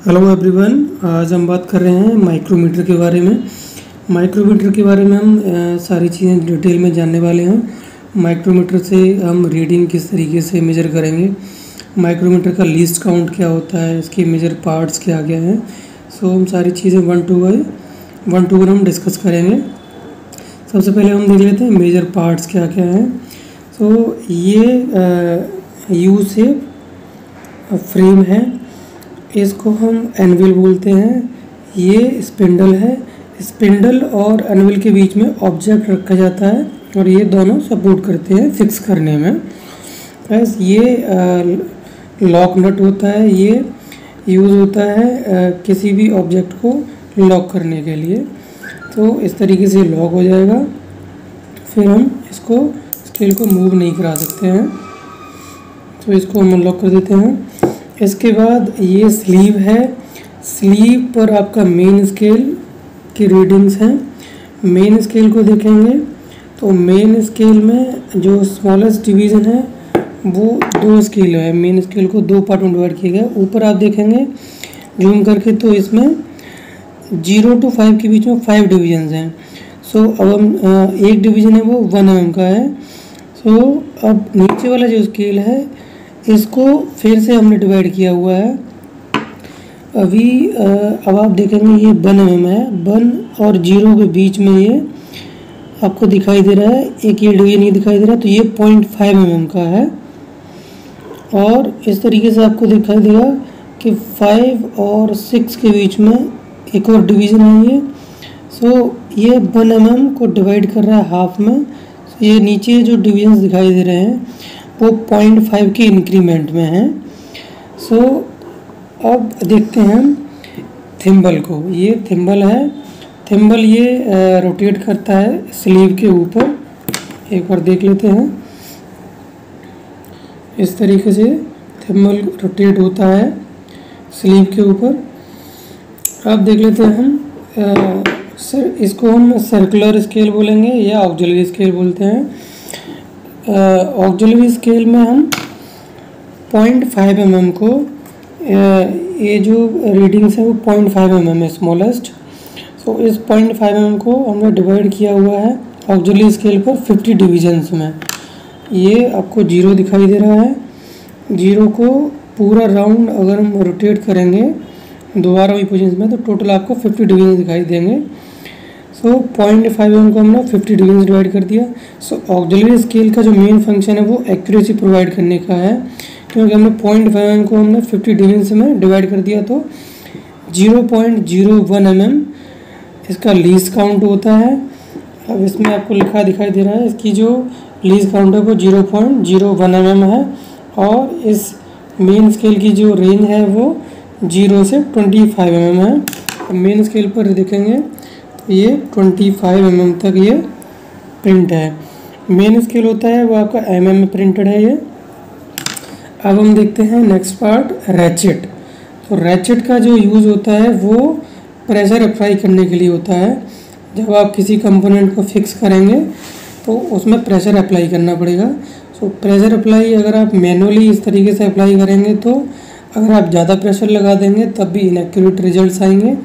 Hello everyone, आज हम बात कर रहे हैं माइक्रोमीटर के बारे में। माइक्रोमीटर के बारे में हम सारी चीज़ें डिटेल में जानने वाले हैं। माइक्रोमीटर से हम रीडिंग किस तरीके से मेजर करेंगे, माइक्रोमीटर का लीस्ट काउंट क्या होता है, इसके मेजर पार्ट्स क्या क्या हैं। सो हम सारी चीज़ें वन टू वन हम डिस्कस करेंगे। सबसे पहले हम देख लेते हैं मेजर पार्ट्स क्या क्या हैं। सो ये यू शेप फ्रेम है, इसको हम एनविल बोलते हैं। ये स्पिंडल है, स्पिंडल और एनविल के बीच में ऑब्जेक्ट रखा जाता है और ये दोनों सपोर्ट करते हैं फिक्स करने में। बस ये लॉक नट होता है, ये यूज़ होता है किसी भी ऑब्जेक्ट को लॉक करने के लिए। तो इस तरीके से लॉक हो जाएगा, फिर हम इसको स्केल को मूव नहीं करा सकते हैं। तो इसको हम अनलॉक कर देते हैं। इसके बाद ये स्लीव है, स्लीव पर आपका मेन स्केल की रीडिंग्स हैं। मेन स्केल को देखेंगे तो मेन स्केल में जो स्मॉलेस्ट डिवीज़न है वो 2 स्केल है। मेन स्केल को 2 पार्ट में डिवाइड किया गया। ऊपर आप देखेंगे जूम करके तो इसमें 0 to 5 के बीच में 5 डिवीजन्स हैं। सो अब हम एक डिवीज़न है वो 1 mm का है। सो अब नीचे वाला जो स्केल है इसको फिर से हमने डिवाइड किया हुआ है। अभी अब आप देखेंगे ये 1 mm है, 1 और 0 के बीच में ये आपको दिखाई दे रहा है। एक ये डिवीजन ये दिखाई दे रहा है, तो ये 0.5 mm का है। और इस तरीके से आपको दिखाई देगा कि 5 और 6 के बीच में एक और डिवीज़न है ये। सो ये 1 mm को डिवाइड कर रहा है हाफ में। सो ये नीचे जो डिवीजन्स दिखाई दे रहे हैं वो 0.5 के इंक्रीमेंट में हैं। सो अब देखते हैं हम थिम्बल को। ये थिम्बल है, थिम्बल ये रोटेट करता है स्लीव के ऊपर। एक बार देख लेते हैं, इस तरीके से थिम्बल रोटेट होता है स्लीव के ऊपर। अब देख लेते हैं हम इसको हम सर्कुलर स्केल बोलेंगे या ऑक्सिलरी स्केल बोलते हैं। ऑक्सिलरी स्केल में हम 0.5 mm को ये जो रीडिंग्स है वो 0.5 mm है स्मॉलेस्ट। सो इस 0.5 mm को हमने डिवाइड किया हुआ है ऑक्सिलरी स्केल पर 50 डिवीजन्स में। ये आपको 0 दिखाई दे रहा है। 0 को पूरा राउंड अगर हम रोटेट करेंगे दोबारा वही पोजीशन में तो टोटल आपको 50 डिवीजन दिखाई देंगे। सो 0.5 mm को हमने 50 डिवीजन डिवाइड कर दिया। सो ऑक्सिलरी स्केल का जो मेन फंक्शन है वो एक्यूरेसी प्रोवाइड करने का है, क्योंकि हमने 0.5 mm को हमने 50 डिवीजन में डिवाइड कर दिया तो 0.01 mm इसका लीस्ट काउंट होता है। अब इसमें आपको लिखा दिखाई दे रहा है, इसकी जो लीस्ट काउंट है वो 0.01 mm है। और इस मेन स्केल की जो रेंज है वो 0 से 25 mm है। मेन स्केल पर देखेंगे ये 25 mm तक ये प्रिंट है। मेन स्केल होता है वो आपका mm में प्रिंटेड है ये। अब हम देखते हैं नेक्स्ट पार्ट, रैचेट। तो रैचेट का जो यूज़ होता है वो प्रेशर अप्लाई करने के लिए होता है। जब आप किसी कंपोनेंट को फिक्स करेंगे तो उसमें प्रेशर अप्लाई करना पड़ेगा। सो प्रेशर अप्लाई अगर आप मैनुअली इस तरीके से अप्लाई करेंगे तो अगर आप ज़्यादा प्रेशर लगा देंगे तब भी इनएक्यूरेट रिजल्ट्स आएंगे,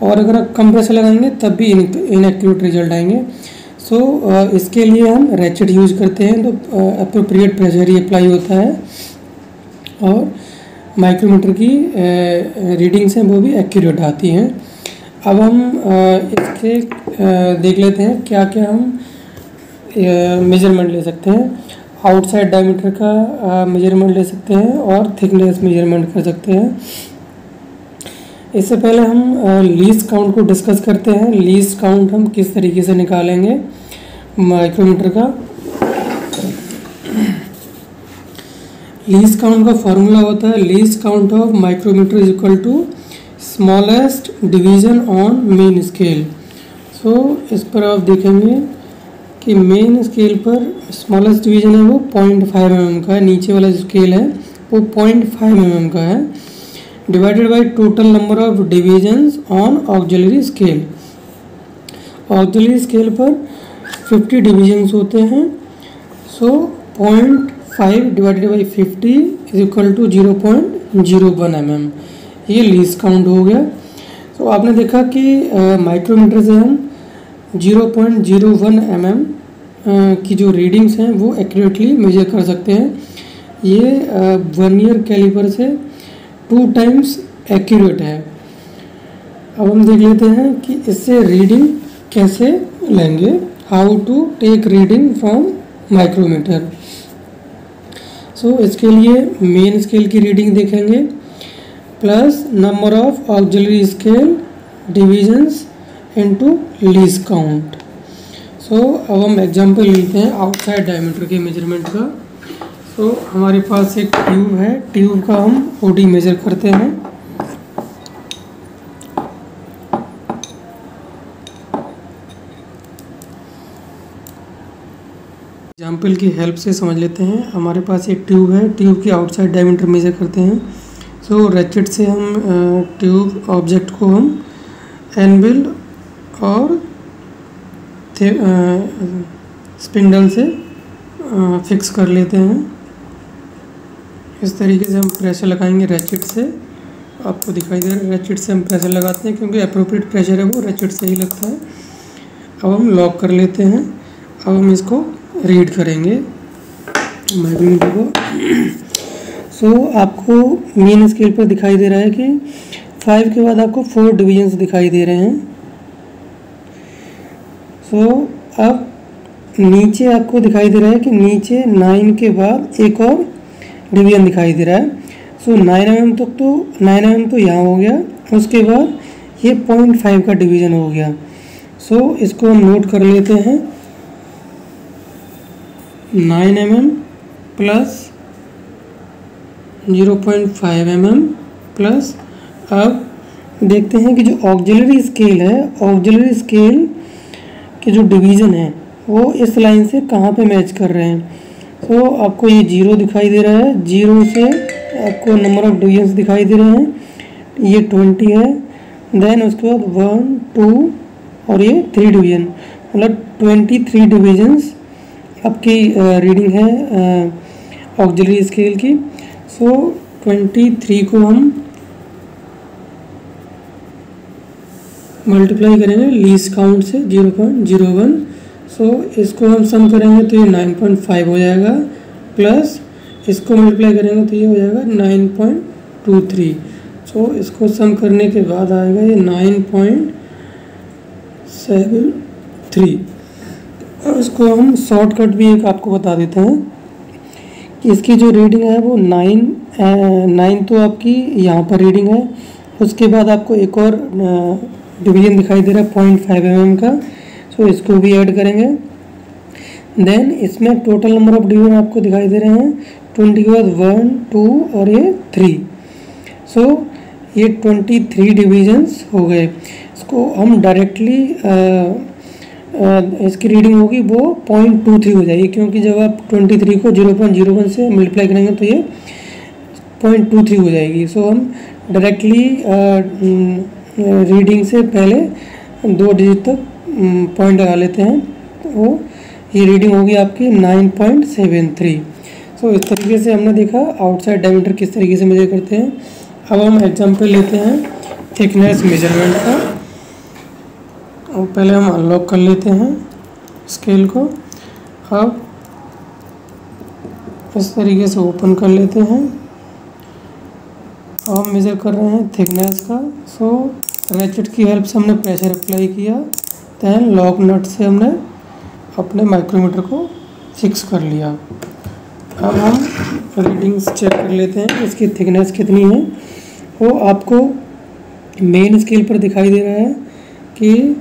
और अगर आप कम प्रेशर लगाएंगे तब भी इनएक्यूरेट रिजल्ट आएंगे। सो इसके लिए हम रैचेट यूज़ करते हैं, तो अप्रोप्रिएट प्रेशर ही अप्लाई होता है और माइक्रोमीटर की रीडिंग्स हैं वो भी एक्यूरेट आती हैं। अब हम इसके देख लेते हैं क्या क्या हम मेजरमेंट ले सकते हैं। आउटसाइड डायमीटर का मेजरमेंट ले सकते हैं और थिकनेस मेजरमेंट कर सकते हैं। इससे पहले हम लीस्ट काउंट को डिस्कस करते हैं। लीस्ट काउंट हम किस तरीके से निकालेंगे माइक्रोमीटर का। लीस्ट काउंट का फॉर्मूला होता है least count of micrometer is equal to smallest division on main scale. So इस पर आप देखेंगे कि मेन स्केल पर स्मॉलेस्ट डिवीज़न है वो 0.5 mm का है, नीचे वाला जो स्केल है वो 0.5 mm का है, divided by total number of divisions on auxiliary scale. Auxiliary scale पर 50 डिवीजन्स होते हैं। So 0.5 divided by 50 is equal to 0.01 mm। ये लीस्ट काउंट हो गया। तो आपने देखा कि माइक्रोमीटर से हम 0.01 mm की जो रीडिंग्स हैं वो एक्यूरेटली मेजर कर सकते हैं। ये वर्नियर कैलिपर से 2 टाइम्स एक्यूरेट है। अब हम देख लेते हैं कि इससे रीडिंग कैसे लेंगे, how to take reading from micrometer. So इसके लिए मेन स्केल की रीडिंग देखेंगे plus number of auxiliary scale divisions into least count. So अब हम एग्जांपल लेते हैं आउटसाइड डायमीटर के मेजरमेंट का। तो हमारे पास एक ट्यूब है, ट्यूब का हम ओडी मेजर करते हैं। एग्जाम्पल की हेल्प से समझ लेते हैं। हमारे पास एक ट्यूब है, ट्यूब की आउटसाइड डायमीटर मेजर करते हैं। सो रेचेट से हम ट्यूब ऑब्जेक्ट को हम एनविल और स्पिंडल से फिक्स कर लेते हैं। इस तरीके से हम प्रेशर लगाएंगे रेचेट से। आपको दिखाई दे रहा है, रेचेट से हम प्रेशर लगाते हैं क्योंकि अप्रोप्रिएट प्रेशर है वो रेचेट से ही लगता है। अब हम लॉक कर लेते हैं। अब हम इसको रीड करेंगे माइक्रोमीटर को। सो आपको मेन स्केल पर दिखाई दे रहा है कि 5 के बाद आपको 4 डिवीजन्स दिखाई दे रहे हैं। सो अब नीचे आपको दिखाई दे रहा है कि नीचे 9 के बाद एक और डिवीजन दिखाई दे रहा है। सो 9 mm तक तो 9 mm तो यहाँ हो गया, उसके बाद ये 0.5 का डिवीजन हो गया। सो इसको हम नोट कर लेते हैं। 9 mm प्लस 0.5 mm प्लस, अब देखते हैं कि जो ऑक्सिलरी स्केल है, ऑक्सिलरी स्केल के जो डिवीज़न है वो इस लाइन से कहाँ पे मैच कर रहे हैं। तो आपको ये 0 दिखाई दे रहा है, 0 से आपको नंबर ऑफ डिवीजन्स दिखाई दे रहे हैं, ये 20 है। देन उसके बाद 1 2 और ये 3 डिवीजन, मतलब 23 डिवीजन्स आपकी रीडिंग है ऑक्सिलरी स्केल की। सो 23 को हम मल्टीप्लाई करेंगे लीस्ट काउंट से 0.01। सो इसको हम सम करेंगे तो ये 9.5 हो जाएगा, प्लस इसको मल्टीप्लाई करेंगे तो ये हो जाएगा 9.23। सो इसको सम करने के बाद आएगा ये 9.73। और इसको हम शॉर्टकट भी एक आपको बता देते हैं कि इसकी जो रीडिंग है वो 9 तो आपकी यहाँ पर रीडिंग है। उसके बाद आपको एक और डिवीजन दिखाई दे रहा है 0.5 mm का। सो इसको भी ऐड करेंगे। देन इसमें टोटल नंबर ऑफ डिवीजन आपको दिखाई दे रहे हैं 20 के बाद 1 2 और ये 3। सो ये 23 डिवीजन्स हो गए। इसको हम डायरेक्टली इसकी रीडिंग होगी वो 0.23 हो जाएगी, क्योंकि जब आप 23 को 0.01 से मल्टीप्लाई करेंगे तो ये 0.23 हो जाएगी। सो हम डायरेक्टली रीडिंग से पहले 2 डिजिट तक पॉइंट लगा लेते हैं, तो ये रीडिंग होगी आपकी 9.73। सो इस तरीके से हमने देखा आउटसाइड डायमीटर किस तरीके से मेजर करते हैं। अब हम एग्जांपल लेते हैं थिकनेस मेजरमेंट का। और पहले हम अनलॉक कर लेते हैं स्केल को। अब इस तरीके से ओपन कर लेते हैं। अब हम मेज़र कर रहे हैं थिकनेस का। सो रेचेट की हेल्प से हमने प्रेशर अप्लाई किया, दैन लॉक नट से हमने अपने माइक्रोमीटर को फिक्स कर लिया। अब हम रीडिंग्स चेक कर लेते हैं इसकी थिकनेस कितनी है। वो आपको मेन स्केल पर दिखाई दे रहा है कि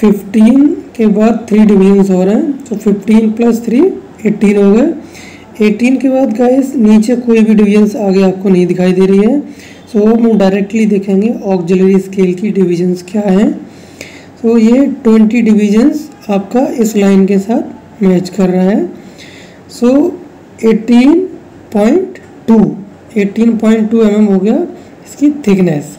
15 के बाद 3 डिवीजन्स हो रहे हैं। तो 15 + 3 18 हो गए। 18 के बाद गाइस नीचे कोई भी डिवीजन्स आगे आपको नहीं दिखाई दे रही है। सो हम डायरेक्टली देखेंगे ऑक्सिलरी स्केल की डिवीजन्स क्या हैं। सो ये 20 डिवीजन्स आपका इस लाइन के साथ मैच कर रहा है। सो 18.2 mm हो गया इसकी थिकनेस।